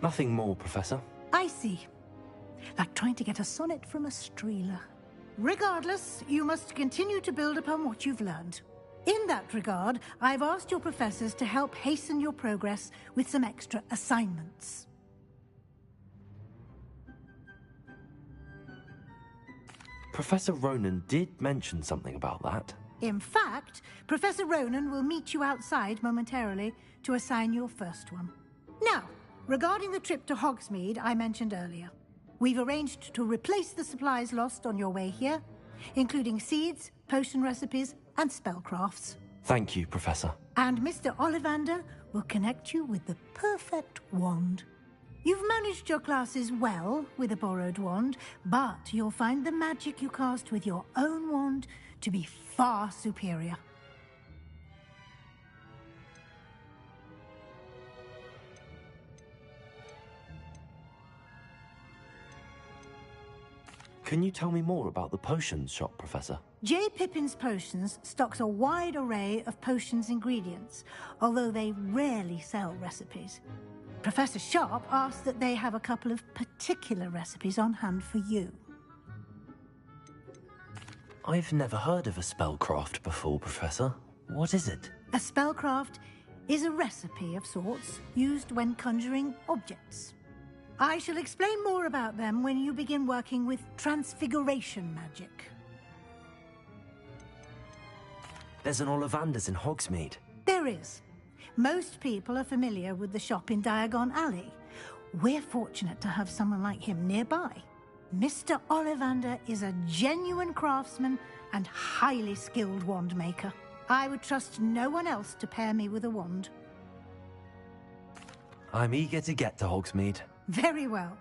Nothing more, Professor. I see. Like trying to get a sonnet from a streeler. Regardless, you must continue to build upon what you've learned. In that regard, I've asked your professors to help hasten your progress with some extra assignments. Professor Ronan did mention something about that. In fact, Professor Ronan will meet you outside momentarily to assign your first one. Now, regarding the trip to Hogsmeade I mentioned earlier, we've arranged to replace the supplies lost on your way here, including seeds, potion recipes, and spellcrafts. Thank you, Professor. And Mr. Ollivander will connect you with the perfect wand. You've managed your classes well with a borrowed wand, but you'll find the magic you cast with your own wand to be far superior. Can you tell me more about the potions shop, Professor? J. Pippin's Potions stocks a wide array of potions ingredients, although they rarely sell recipes. Professor Sharp asked that they have a couple of particular recipes on hand for you. I've never heard of a spellcraft before, Professor. What is it? A spellcraft is a recipe of sorts used when conjuring objects. I shall explain more about them when you begin working with transfiguration magic. There's an Ollivander's in Hogsmeade. There is. Most people are familiar with the shop in Diagon Alley. We're fortunate to have someone like him nearby. Mr. Ollivander is a genuine craftsman and highly skilled wand maker. I would trust no one else to pair me with a wand. I'm eager to get to Hogsmeade. Very well.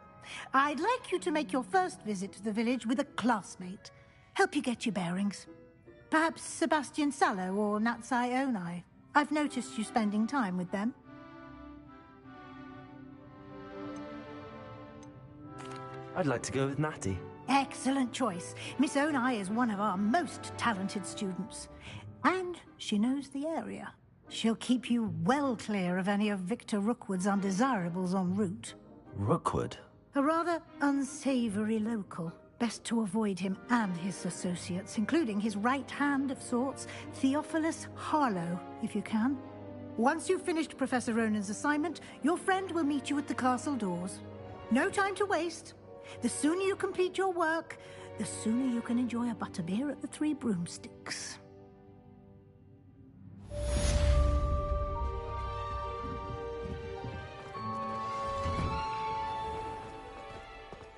I'd like you to make your first visit to the village with a classmate. Help you get your bearings. Perhaps Sebastian Sallow or Natsai Onai. I've noticed you spending time with them. I'd like to go with Natty. Excellent choice. Miss Onai is one of our most talented students. And she knows the area. She'll keep you well clear of any of Victor Rookwood's undesirables en route. Rookwood? A rather unsavory local. Best to avoid him and his associates, including his right hand of sorts, Theophilus Harlow, if you can. Once you've finished Professor Ronan's assignment, your friend will meet you at the castle doors. No time to waste. The sooner you complete your work, the sooner you can enjoy a butterbeer at the Three Broomsticks.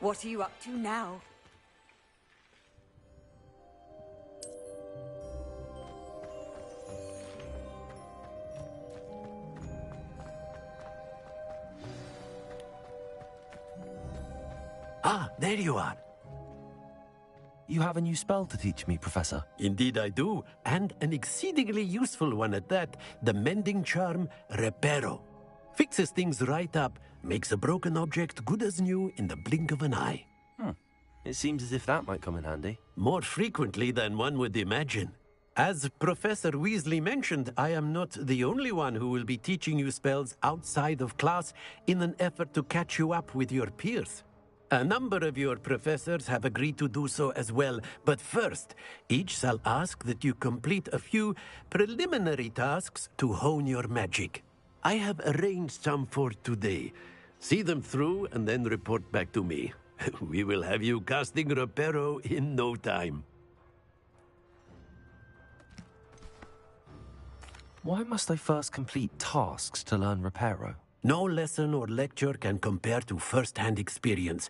What are you up to now? Ah, there you are. You have a new spell to teach me, Professor. Indeed I do, and an exceedingly useful one at that. The mending charm, Reparo. Fixes things right up, makes a broken object good as new in the blink of an eye. It seems as if that might come in handy. More frequently than one would imagine. As Professor Weasley mentioned, I am not the only one who will be teaching you spells outside of class in an effort to catch you up with your peers. A number of your professors have agreed to do so as well, but first, each shall ask that you complete a few preliminary tasks to hone your magic. I have arranged some for today. See them through and then report back to me. We will have you casting Reparo in no time. Why must I first complete tasks to learn Reparo? No lesson or lecture can compare to first-hand experience,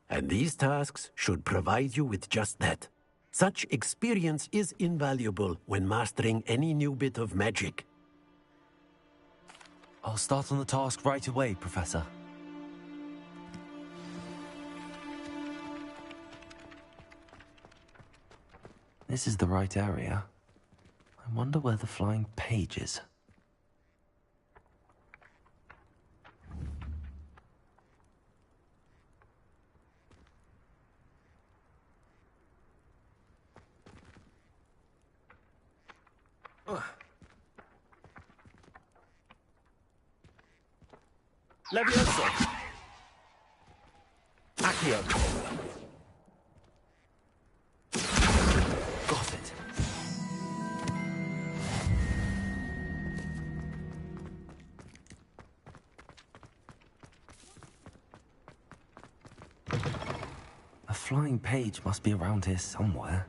and these tasks should provide you with just that. Such experience is invaluable when mastering any new bit of magic. I'll start on the task right away, Professor. this is the right area. I wonder where the flying page is. Levioso! Accio! Got it. A flying page must be around here somewhere.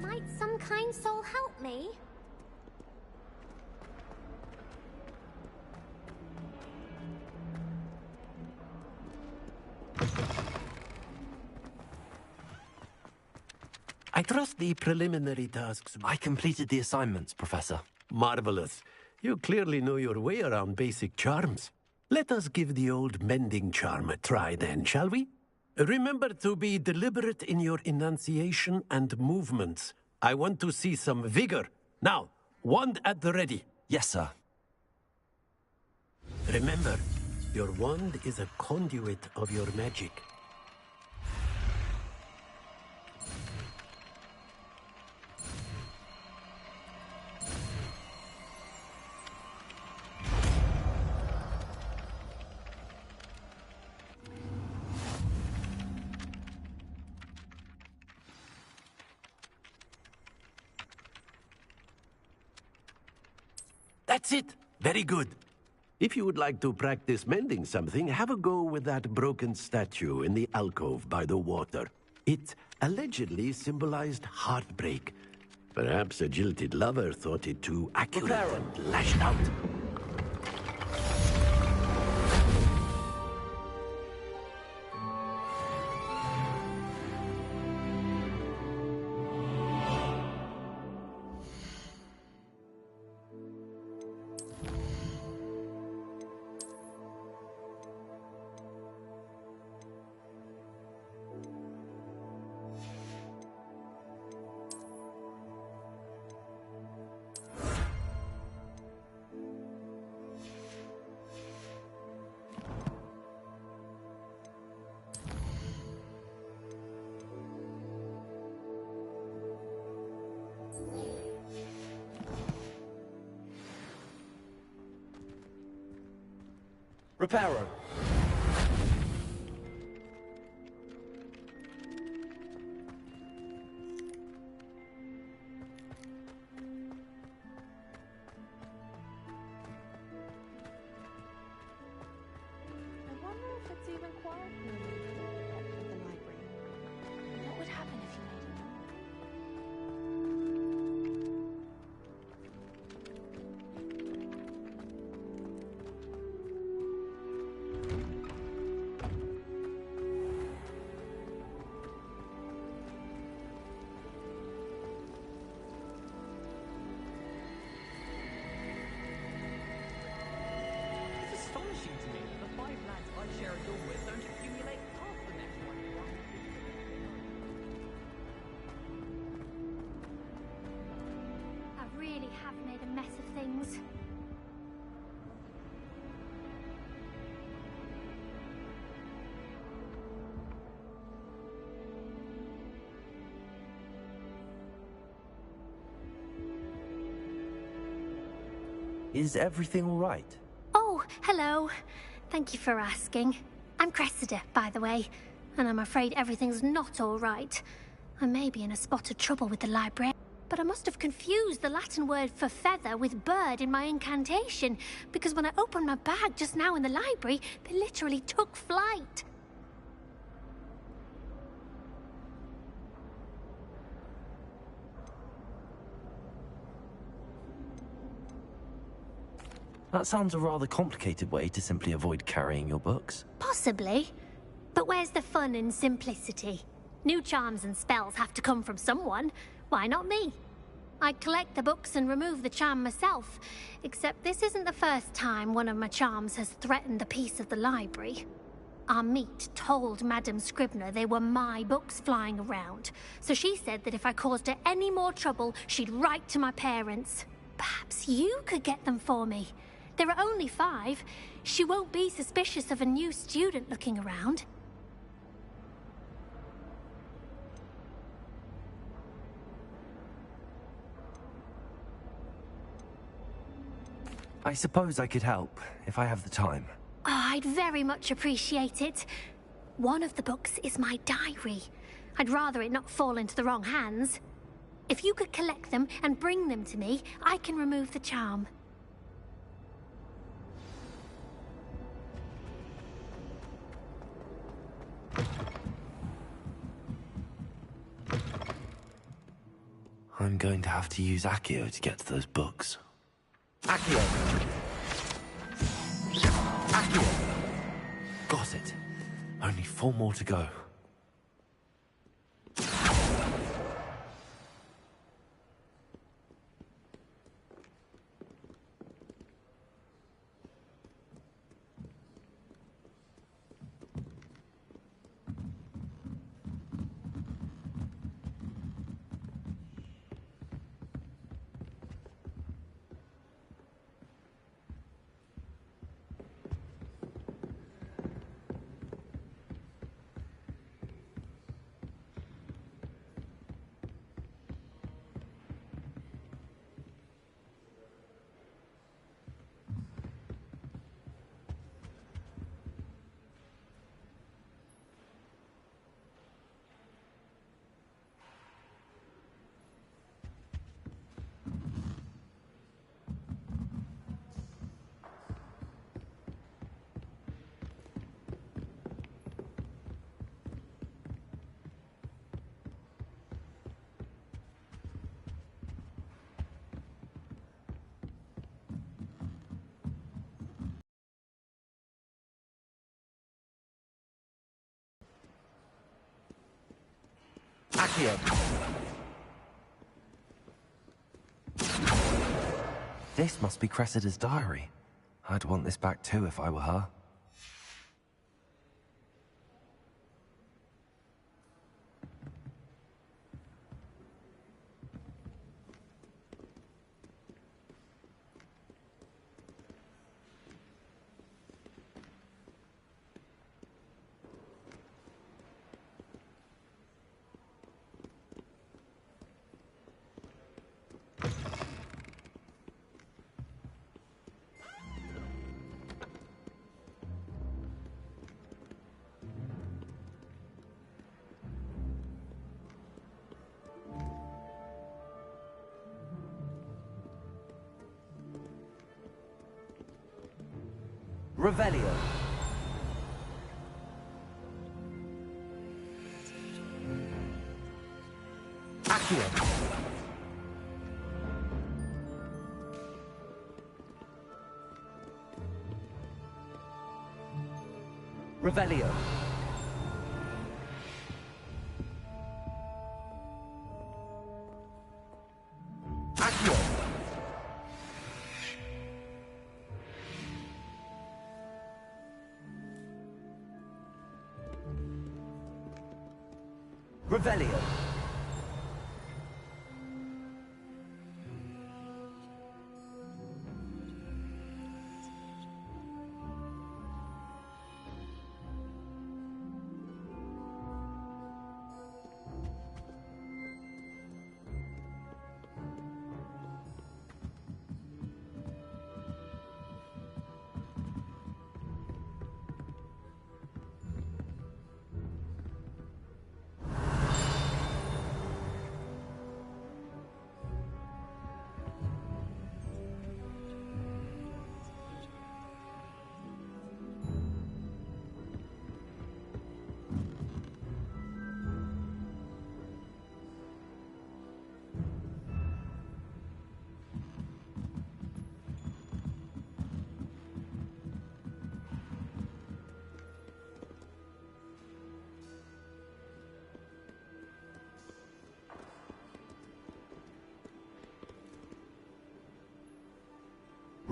Might some kind soul help me? I trust the preliminary tasks. I completed the assignments, Professor. Marvelous. You clearly know your way around basic charms. Let us give the old mending charm a try then, shall we? Remember to be deliberate in your enunciation and movements. I want to see some vigor. Now, wand at the ready. Yes, sir. Remember, your wand is a conduit of your magic. That's it. Very good. If you would like to practice mending something, have a go with that broken statue in the alcove by the water. It allegedly symbolized heartbreak. Perhaps a jilted lover thought it too accurate and lashed out. Reparo. I wonder if it's even quiet in the library. What would happen if you made it known? It's astonishing to me that the 5 lads I share a dorm with don't accumulate half the next one. I really have made a mess of things. Is everything all right? Oh, hello. Thank you for asking. I'm Cressida, by the way, and I'm afraid everything's not all right. I may be in a spot of trouble with the library, but I must have confused the Latin word for feather with bird in my incantation, because when I opened my bag just now in the library, they literally took flight. That sounds a rather complicated way to simply avoid carrying your books. Possibly. But where's the fun in simplicity? New charms and spells have to come from someone. Why not me? I'd collect the books and remove the charm myself, except this isn't the first time one of my charms has threatened a piece of the library. Our meet told Madame Scribner they were my books flying around, so she said that if I caused her any more trouble, she'd write to my parents. Perhaps you could get them for me. There are only 5. She won't be suspicious of a new student looking around. I suppose I could help, if I have the time. Oh, I'd very much appreciate it. One of the books is my diary. I'd rather it not fall into the wrong hands. If you could collect them and bring them to me, I can remove the charm. I'm going to have to use Accio to get to those books. Accio! Accio! Got it. Only 4 more to go. Accio! This must be Cressida's diary. I'd want this back too if I were her. Revelio. Accio. Revelio. Accio. Revelio.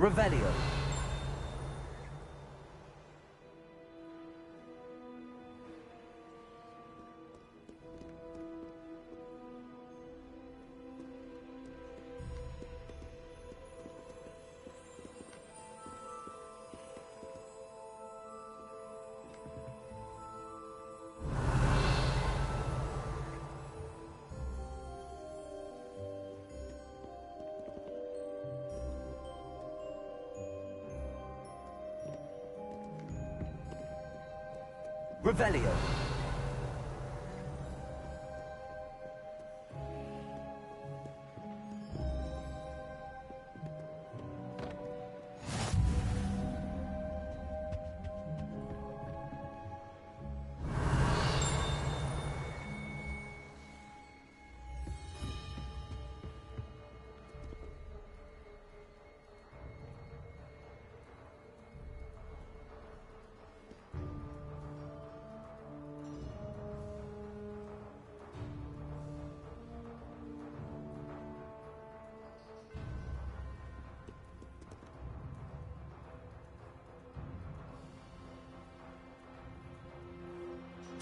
Revelio. Revelio.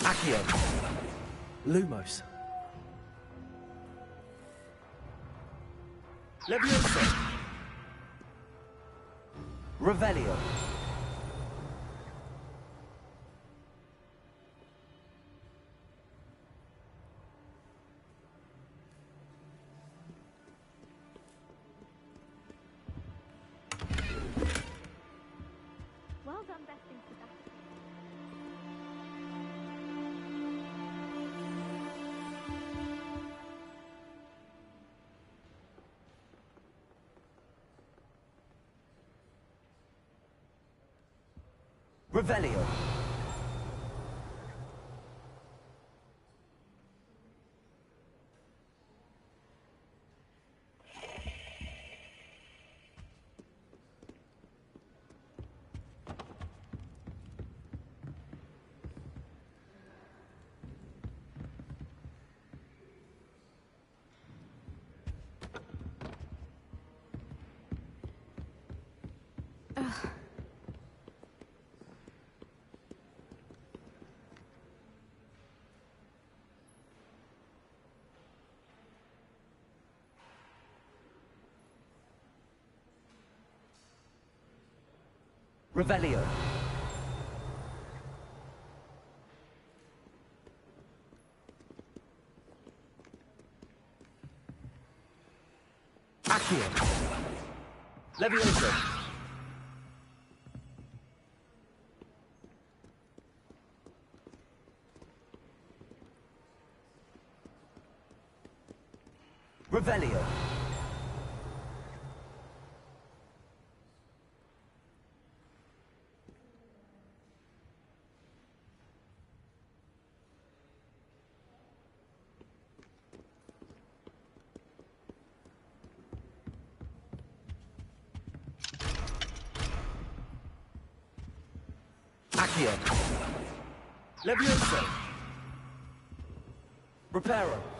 Accio. Lumos. Levioso. Revelio. Well done, besting for that. Revelio. Revelio. Accio. Levioso. Revelio. Accio. Levioso. Reparo.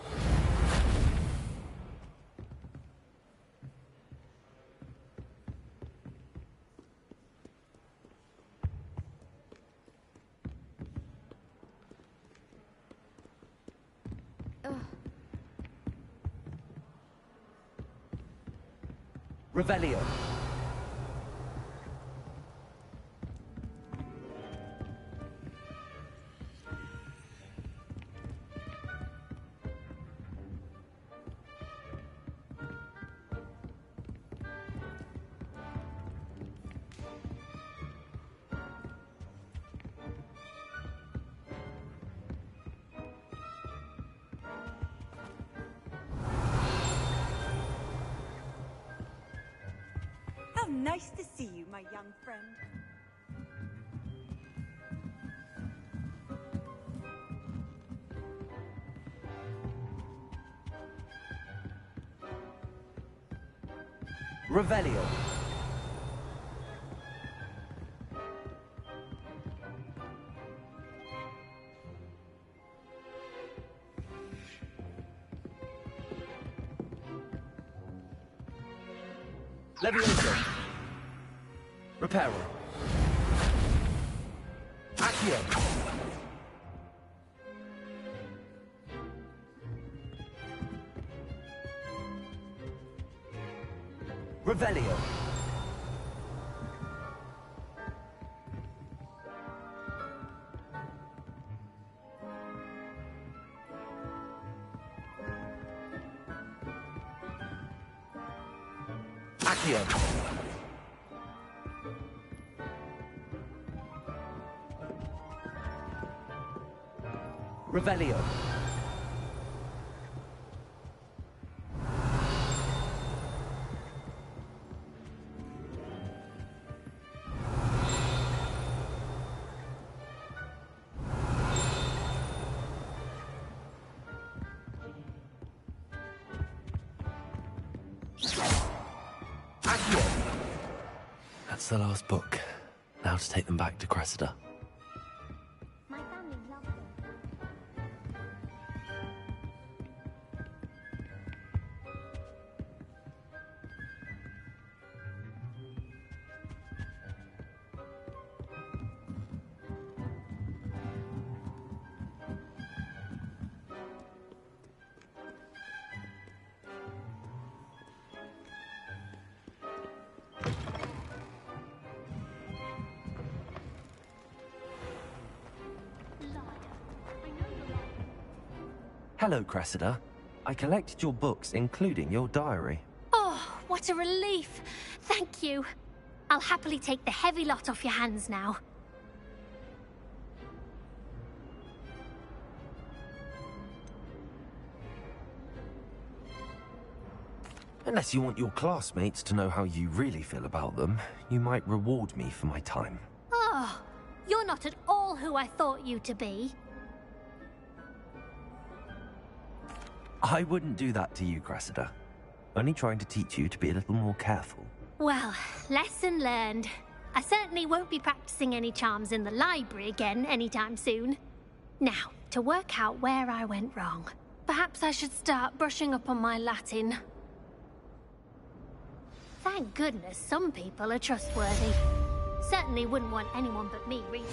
Revelio. How nice to see you, my young friend. Revelio. Levioso. Reparo. Accio. Revelio. Accio. Revelio. That's the last book. Now to take them back to Cressida. My family loves them. Hello, Cressida. I collected your books, including your diary. Oh, what a relief. Thank you. I'll happily take the heavy lot off your hands now. Unless you want your classmates to know how you really feel about them, you might reward me for my time. Oh, you're not at all who I thought you to be. I wouldn't do that to you, Cressida. Only trying to teach you to be a little more careful. Well, lesson learned. I certainly won't be practicing any charms in the library again anytime soon. Now, to work out where I went wrong. Perhaps I should start brushing up on my Latin. Thank goodness some people are trustworthy. Certainly wouldn't want anyone but me reading.